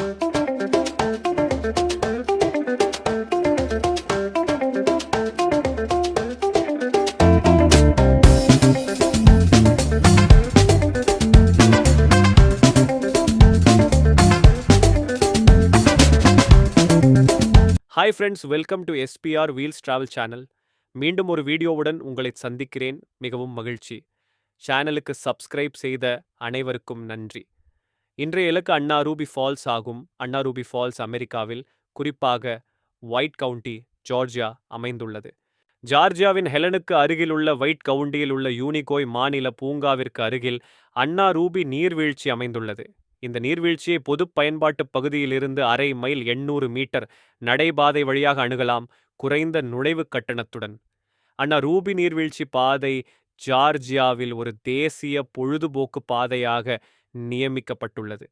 Hi friends, welcome to SPR wheels travel channel. மீண்டும் ஒரு வீடியோவுடன் உங்களை சந்திக்கிறேன். மிகவும் மகிழ்ச்சி. சேனலுக்கு சப்ஸ்கிரைப் செய்த அனைவருக்கும் நன்றி. இன்றைய இலக்கு அண்ணா ரூபி ஃபால்ஸ் ஆகும். அண்ணா ரூபி ஃபால்ஸ் அமெரிக்காவில், குறிப்பாக ஒயிட் கவுண்டி, ஜார்ஜியா அமைந்துள்ளது. ஜார்ஜியாவின் ஹெலனுக்கு அருகில் உள்ள ஒயிட் கவுண்டியில் உள்ள யூனிகோய் மாநில பூங்காவிற்கு அருகில் அண்ணா ரூபி நீர்வீழ்ச்சி அமைந்துள்ளது. இந்த நீர்வீழ்ச்சியை பொது பயன்பாட்டு பகுதியிலிருந்து அரை மைல் 800 மீட்டர் நடைபாதை வழியாக அணுகலாம், குறைந்த நுழைவு கட்டணத்துடன். அண்ணா ரூபி நீர்வீழ்ச்சி பாதை ஜார்ஜியாவில் ஒரு தேசிய பொழுதுபோக்கு பாதையாக நியமிக்கப்பட்டுள்ளது.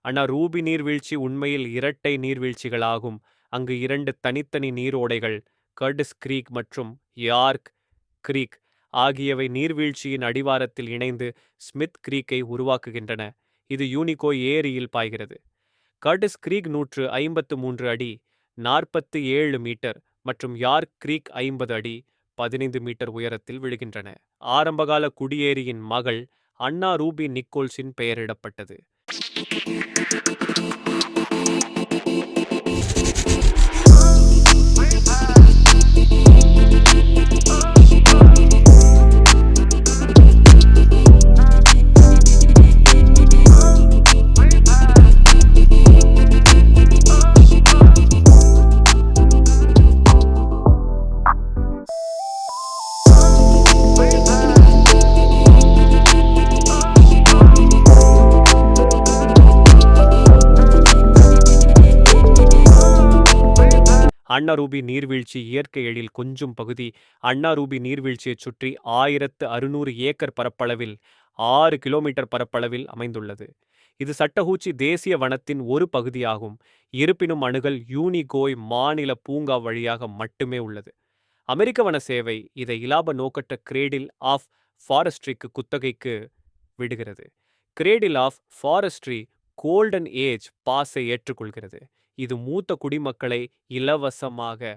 அண்ணா ரூபி நீர்வீழ்ச்சி உண்மையில் இரட்டை நீர்வீழ்ச்சிகளாகும். அங்கு 2 தனித்தனி நீரோடைகள், கர்டிஸ் கிரீக் மற்றும் யார்க் கிரீக் ஆகியவை நீர்வீழ்ச்சியின் அடிவாரத்தில் இணைந்து ஸ்மித் கிரீக்கை உருவாக்குகின்றன. இது யூனிகோய் ஏரியில் பாய்கிறது. கர்டிஸ் கிரீக் 153 அடி 47 மீட்டர் மற்றும் யார்க் கிரீக் 50 அடி 15 மீட்டர் உயரத்தில் விழுகின்றன. ஆரம்பகால குடியேறியின் மகள் அண்ணா ரூபி நிக்கோல்ஸின் பெயரிடப்பட்டது. அண்ணா ரூபி நீர்வீழ்ச்சி இயற்கை எழில் கொஞ்சும் பகுதி. அண்ணா ரூபி நீர்வீழ்ச்சியைச் சுற்றி 1600 ஏக்கர் பரப்பளவில் 6 கிலோமீட்டர் பரப்பளவில் அமைந்துள்ளது. இது சட்டஹூச்சி தேசிய வனத்தின் ஒரு பகுதியாகும். இருப்பினும் அணுகல் யூனிகோய் மாநில பூங்கா வழியாக மட்டுமே உள்ளது. அமெரிக்க வன சேவை இதை இலாப நோக்கற்ற கிரேடில் ஆஃப் ஃபாரஸ்ட்ரிக்கு குத்தகைக்கு விடுகிறது. கிரேடில் ஆஃப் ஃபாரஸ்ட்ரி கோல்டன் ஏஜ் பாஸை ஏற்றுக்கொள்கிறது. இது மூத்த குடிமக்களை இலவசமாக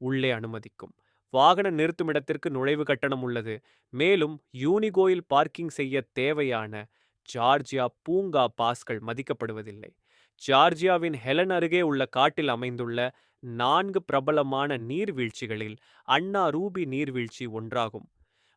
உள்ளே அனுமதிக்கும். வாகன நிறுத்துமிடத்திற்கு நுழைவு கட்டணம் உள்ளது. மேலும் யூனிகோயில் பார்க்கிங் செய்ய தேவையான ஜார்ஜியா பூங்கா பாஸ்கள் மதிக்கப்படுவதில்லை. ஜார்ஜியாவின் ஹெலன் அருகே உள்ள காட்டில் அமைந்துள்ள 4 பிரபலமான நீர்வீழ்ச்சிகளில் அண்ணா ரூபி நீர்வீழ்ச்சி ஒன்றாகும்.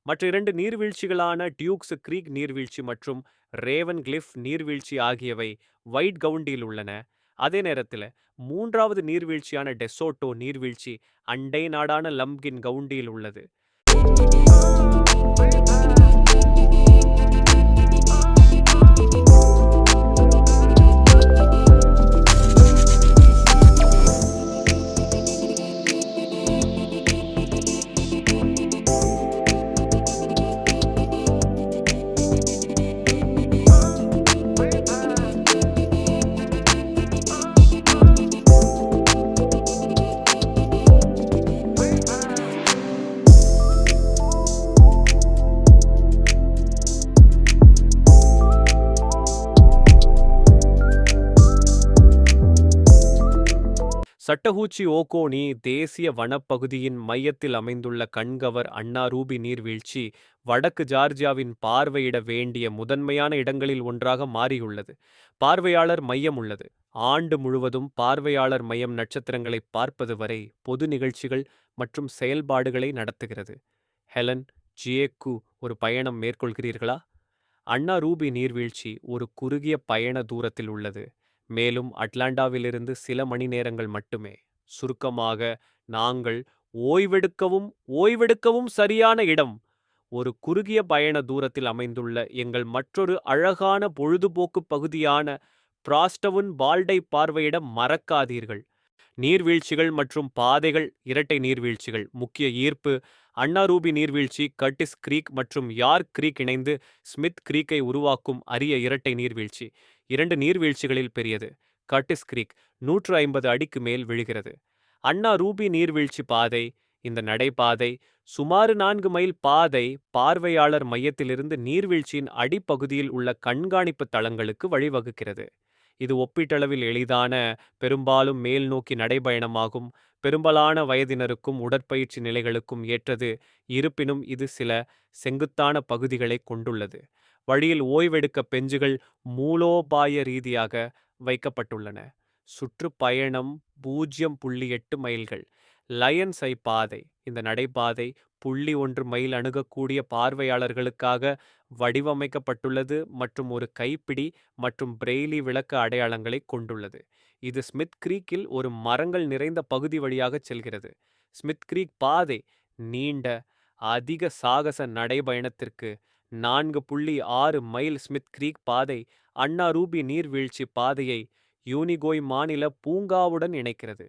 மற்ற 2 நீர்வீழ்ச்சிகளான டியூக்ஸ் கிரீக் நீர்வீழ்ச்சி மற்றும் ரேவன் கிளிஃப் நீர்வீழ்ச்சி ஆகியவை ஒயிட் கவுண்டியில் உள்ளன. அதே நேரத்தில் 3வது நீர்வீழ்ச்சியான டெசோட்டோ நீர்வீழ்ச்சி அண்டை நாடான லம்கின் கவுண்டியில் உள்ளது. சட்டஹூச்சி ஓகோனி தேசிய வனப்பகுதியின் மையத்தில் அமைந்துள்ள கண்கவர் அண்ணா ரூபி நீர்வீழ்ச்சி வடக்கு ஜார்ஜியாவின் பார்வையிட வேண்டிய முதன்மையான இடங்களில் ஒன்றாக மாறியுள்ளது. பார்வையாளர் மையம் உள்ளது. ஆண்டு முழுவதும் பார்வையாளர் மையம் நட்சத்திரங்களை பார்ப்பது வரை பொது நிகழ்ச்சிகள் மற்றும் செயல்பாடுகளை நடத்துகிறது. ஹெலன், ஜியேக்கு ஒரு பயணம் மேற்கொள்கிறீர்களா? அண்ணா ரூபி நீர்வீழ்ச்சி ஒரு குறுகிய பயண தூரத்தில் உள்ளது. மேலும் அட்லாண்டாவிலிருந்து சில மணி நேரங்கள் மட்டுமே. சுருக்கமாக, நாங்கள் ஓய்வெடுக்கவும் சரியான இடம். ஒரு குறுகிய பயண தூரத்தில் அமைந்துள்ள எங்கள் மற்றொரு அழகான பொழுதுபோக்கு பகுதியான பிராஸ்டவுன் பால்டை பார்வையிட மறக்காதீர்கள். நீர்வீழ்ச்சிகள் மற்றும் பாதைகள். இரட்டை நீர்வீழ்ச்சிகள். முக்கிய ஈர்ப்பு அண்ணா ரூபி நீர்வீழ்ச்சி கர்டிஸ் கிரீக் மற்றும் யார்க் கிரீக் இணைந்து ஸ்மித் கிரீக்கை உருவாக்கும் அரிய இரட்டை நீர்வீழ்ச்சி. 2 நீர்வீழ்ச்சிகளில் பெரியது. கர்டிஸ் கிரீக் 150 அடிக்கு மேல் விழுகிறது. அண்ணா ரூபி நீர்வீழ்ச்சி பாதை. இந்த நடைபாதை சுமார் 4 மைல் பாதை பார்வையாளர் மையத்திலிருந்து நீர்வீழ்ச்சியின் அடிப்பகுதியில் உள்ள கண்காணிப்பு தளங்களுக்கு வழிவகுக்கிறது. இது ஒப்பீட்டளவில் எளிதான, பெரும்பாலும் மேல் நோக்கி நடைபயணமாகும். பெரும்பாலான வயதினருக்கும் உடற்பயிற்சி நிலைகளுக்கும் ஏற்றது. இருப்பினும் இது சில செங்குத்தான பகுதிகளை கொண்டுள்ளது. வழியில் ஓய்வெடுக்க பெஞ்சுகள் மூலோபாய ரீதியாக வைக்கப்பட்டுள்ளன. சுற்றுப்பயணம் 0.8 மைல்கள். லயன்ஸ் ஐ பாதை. இந்த நடைபாதை 0.1 மைல் அணுகக்கூடிய பார்வையாளர்களுக்காக வடிவமைக்கப்பட்டுள்ளது மற்றும் ஒரு கைப்பிடி மற்றும் பிரெய்லி விளக்க அடையாளங்களை கொண்டுள்ளது. இது ஸ்மித் கிரீக்கில் ஒரு மரங்கள் நிறைந்த பகுதி வழியாக செல்கிறது. ஸ்மித் கிரீக் பாதை நீண்ட அதிக சாகச நடைபயணத்திற்கு 4.6 மைல். ஸ்மித் கிரீக் பாதை அண்ணா ரூபி நீர்வீழ்ச்சி பாதையை யூனிகோய் மாநில பூங்காவுடன் இணைக்கிறது.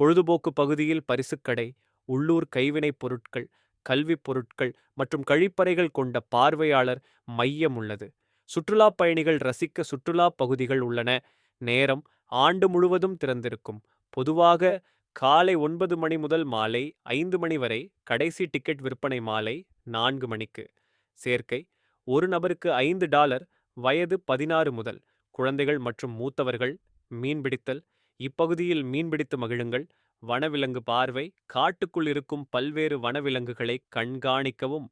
பொழுதுபோக்கு பகுதியில் பரிசுக்கடை, உள்ளூர் கைவினைப் பொருட்கள், கல்விப் பொருட்கள் மற்றும் கழிப்பறைகள் கொண்ட பார்வையாளர் மையம் உள்ளது. சுற்றுலாப் பயணிகள் ரசிக்க சுற்றுலாப் பகுதிகள் உள்ளன. நேரம் ஆண்டு முழுவதும் திறந்திருக்கும். பொதுவாக காலை 9 மணி முதல் மாலை 5 மணி வரை. கடைசி டிக்கெட் விற்பனை மாலை 4 மணிக்கு. சேர்க்கை ஒரு நபருக்கு $5. வயது 16 முதல். குழந்தைகள் மற்றும் மூத்தவர்கள். மீன்பிடித்தல் இப்பகுதியில் மீன்பிடித்து மகிழுங்கள். வனவிலங்கு பார்வை காட்டுக்குள் இருக்கும் பல்வேறு வனவிலங்குகளை கண்காணிக்கவும்.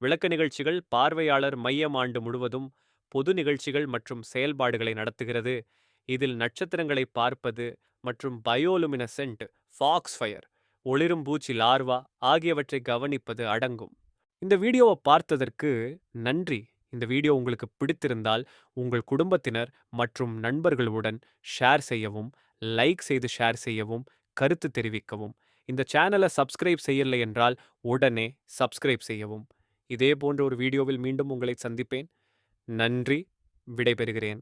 விளக்க நிகழ்ச்சிகள் பார்வையாளர் மையம் ஆண்டு முழுவதும் பொது நிகழ்ச்சிகள் மற்றும் செயல்பாடுகளை நடத்துகிறது. இதில் நட்சத்திரங்களை பார்ப்பது மற்றும் பயோலுமினசென்ட் ஃபாக்ஸ் ஃபயர் ஒளிரும் பூச்சி லார்வா ஆகியவற்றை கவனிப்பது அடங்கும். இந்த வீடியோவை பார்த்ததற்கு நன்றி. இந்த வீடியோ உங்களுக்கு பிடித்திருந்தால் உங்கள் குடும்பத்தினர் மற்றும் நண்பர்களுடன் ஷேர் செய்யவும், லைக் செய்து ஷேர் செய்யவும், கருத்து தெரிவிக்கவும். இந்த சேனலை சப்ஸ்கிரைப் செய்யலை என்றால் உடனே சப்ஸ்கிரைப் செய்யவும். இதே போன்ற ஒரு வீடியோவில் மீண்டும் உங்களை சந்திப்பேன். நன்றி. விடைபெறுகிறேன்.